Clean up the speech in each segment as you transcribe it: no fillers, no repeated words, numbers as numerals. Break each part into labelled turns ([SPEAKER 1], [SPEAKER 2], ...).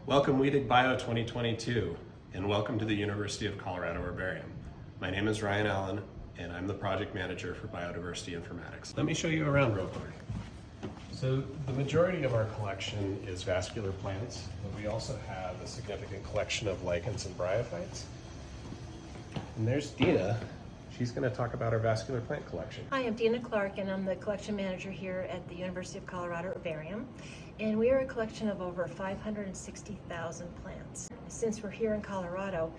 [SPEAKER 1] Welcome WeDigBio 2022, and welcome to the University of Colorado Herbarium. My name is Ryan Allen, and I'm the project manager for biodiversity informatics. Let me show you around real quick. So the majority of our collection is vascular plants, but we also have a significant collection of lichens and bryophytes. And there's Dina. She's going to talk about our vascular plant collection.
[SPEAKER 2] Hi, I'm Dina Clark, and I'm the collection manager here at the University of Colorado Herbarium. And we are a collection of over 560,000 plants. Since we're here in Colorado,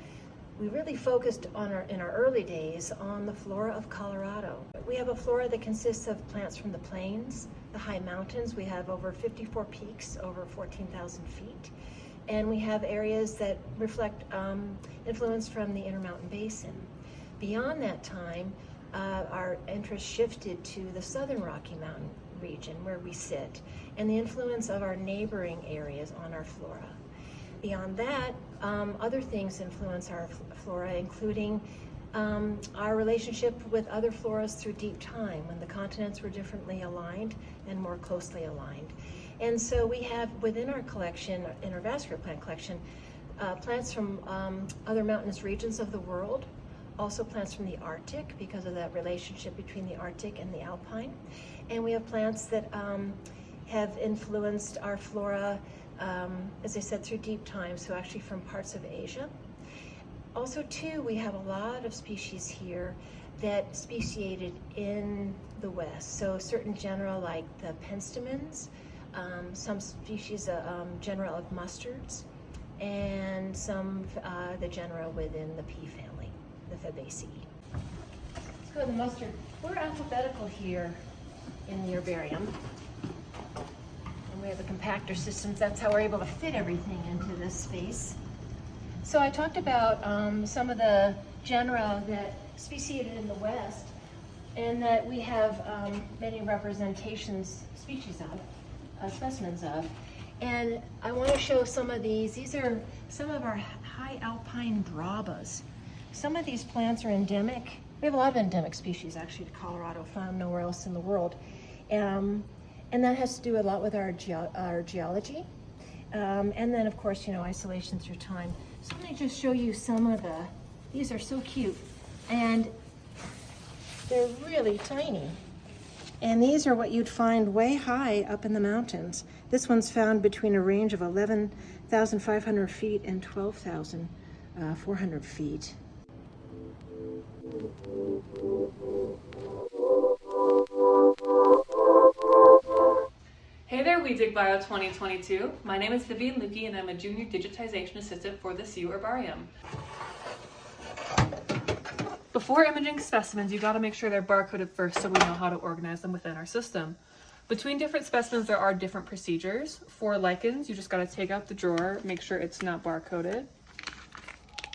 [SPEAKER 2] we really focused in our early days on the flora of Colorado. We have a flora that consists of plants from the plains, the high mountains. We have over 54 peaks, over 14,000 feet. And we have areas that reflect influence from the Intermountain Basin. Beyond that time, our interest shifted to the southern Rocky Mountain region where we sit, and the influence of our neighboring areas on our flora. Beyond that, other things influence our flora, including our relationship with other floras through deep time, when the continents were differently aligned and more closely aligned. And so we have within our collection, in our vascular plant collection, plants from other mountainous regions of the world, also plants from the Arctic because of that relationship between the Arctic and the Alpine. And we have plants that have influenced our flora, as I said, through deep time, so actually from parts of Asia. Also too, we have a lot of species here that speciated in the West. So certain genera like the penstemons, some species, genera of mustards, and some the genera within the pea family, the Fabaceae. Let's go to the mustard. We're alphabetical here in the herbarium. And we have the compactor systems. That's how we're able to fit everything into this space. So I talked about some of the genera that speciated in the West, and that we have many representations, species of, specimens of. And I want to show some of these. These are some of our high alpine brabas. Some of these plants are endemic. We have a lot of endemic species actually to Colorado, found nowhere else in the world. And that has to do a lot with our geology. And then of course, isolation through time. So let me just show you some of these are so cute. And they're really tiny. And these are what you'd find way high up in the mountains. This one's found between a range of 11,500 feet and 12,400 feet.
[SPEAKER 3] Hey there, WeDigBio 2022. My name is Vivian Luckiw, and I'm a junior digitization assistant for the CU Herbarium. Before imaging specimens, you gotta make sure they're barcoded first so we know how to organize them within our system. Between different specimens, there are different procedures. For lichens, you just gotta take out the drawer, make sure it's not barcoded,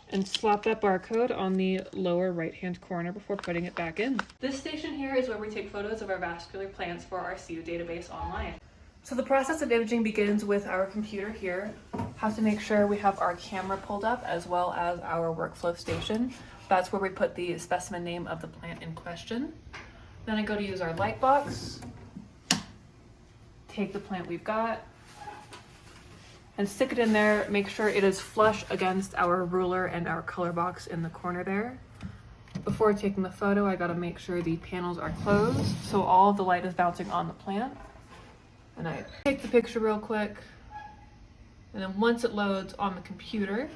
[SPEAKER 3] and slap that barcode on the lower right-hand corner before putting it back in. This station here is where we take photos of our vascular plants for our CU database online. So the process of imaging begins with our computer here. Have to make sure we have our camera pulled up as well as our workflow station. That's where we put the specimen name of the plant in question. Then I go to use our light box, take the plant we've got, and stick it in there. Make sure it is flush against our ruler and our color box in the corner there. Before taking the photo, I gotta make sure the panels are closed so all of the light is bouncing on the plant. And I take the picture real quick, and then once it loads on the computer,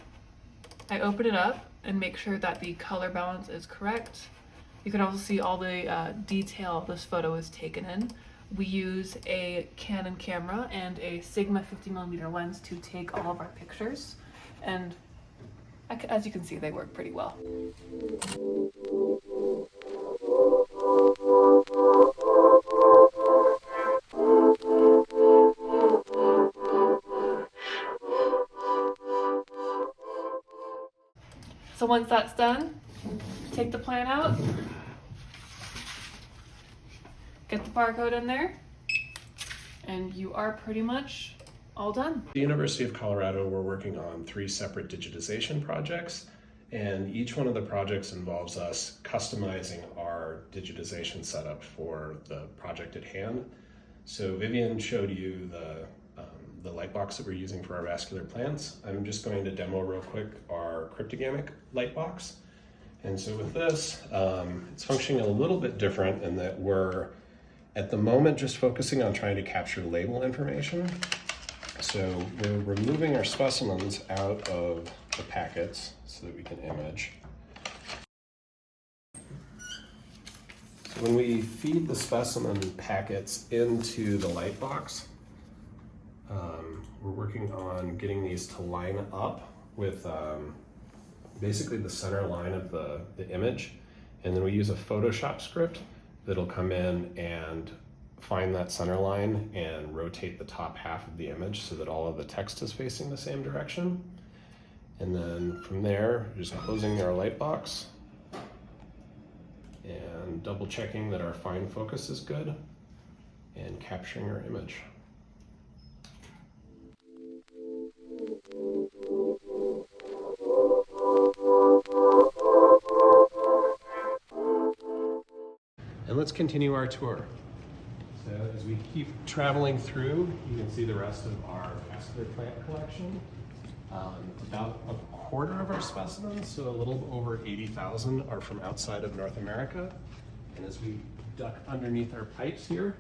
[SPEAKER 3] I open it up and make sure that the color balance is correct. You can also see all the detail this photo is taken in. We use a Canon camera and a Sigma 50mm lens to take all of our pictures, and as you can see, they work pretty well. So once that's done, take the plant out, get the barcode in there, and you are pretty much all done.
[SPEAKER 1] At the University of Colorado, we're working on 3 separate digitization projects, and each one of the projects involves us customizing our digitization setup for the project at hand. So Vivian showed you the the light box that we're using for our vascular plants. I'm just going to demo real quick our cryptogamic light box. And so with this, it's functioning a little bit different in that we're at the moment just focusing on trying to capture label information. So we're removing our specimens out of the packets so that we can image. So when we feed the specimen packets into the light box, we're working on getting these to line up with basically the center line of the image. And then we use a Photoshop script that'll come in and find that center line and rotate the top half of the image so that all of the text is facing the same direction. And then from there, just closing our light box and double checking that our fine focus is good and capturing our image. And let's continue our tour. So as we keep traveling through, you can see the rest of our vascular plant collection. About a quarter of our specimens, so a little over 80,000, are from outside of North America. And as we duck underneath our pipes here,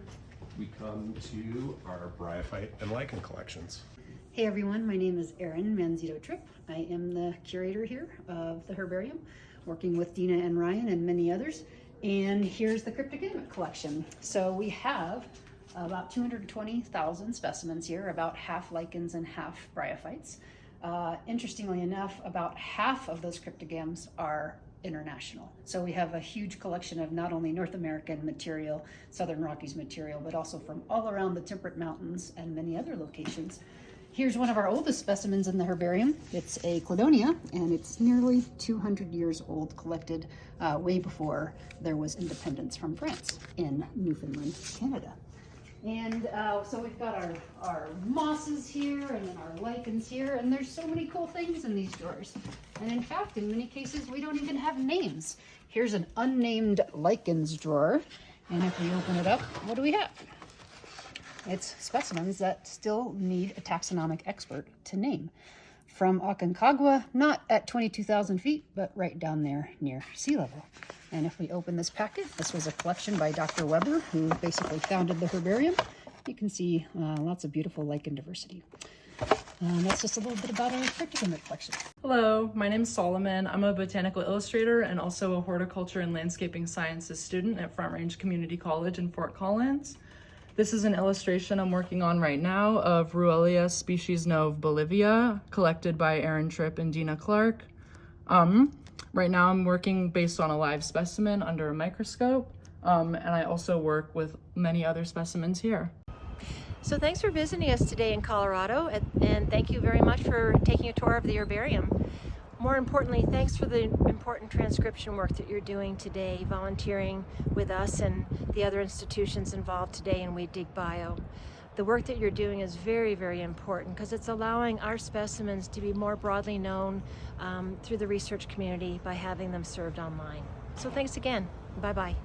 [SPEAKER 1] we come to our Bryophyte and Lichen collections.
[SPEAKER 4] Hey everyone, my name is Erin Tripp. I am the curator here of the herbarium, working with Dina and Ryan and many others. And here's the cryptogamic collection. So we have about 220,000 specimens here, about half lichens and half bryophytes. Interestingly enough, about half of those cryptogams are international. So we have a huge collection of not only North American material, Southern Rockies material, but also from all around the temperate mountains and many other locations. Here's one of our oldest specimens in the herbarium. It's a cladonia, and it's nearly 200 years old, collected way before there was independence from France in Newfoundland, Canada. And so we've got our mosses here and then our lichens here, and there's so many cool things in these drawers. And in fact, in many cases, we don't even have names. Here's an unnamed lichens drawer, and if we open it up, what do we have? It's specimens that still need a taxonomic expert to name. From Aconcagua, not at 22,000 feet, but right down there near sea level. And if we open this packet, this was a collection by Dr. Weber, who basically founded the herbarium. You can see lots of beautiful lichen diversity. That's just a little bit about our cryptogamic collection.
[SPEAKER 5] Hello, my name is Solomon. I'm a botanical illustrator and also a horticulture and landscaping sciences student at Front Range Community College in Fort Collins. This is an illustration I'm working on right now of Ruellia species Nov Bolivia, collected by Erin Tripp and Dina Clark. Right now I'm working based on a live specimen under a microscope, and I also work with many other specimens here.
[SPEAKER 2] So thanks for visiting us today in Colorado, and thank you very much for taking a tour of the herbarium. More importantly, thanks for the important transcription work that you're doing today, volunteering with us and the other institutions involved today in WeDigBio. The work that you're doing is very, very important because it's allowing our specimens to be more broadly known through the research community by having them served online. So thanks again. Bye-bye.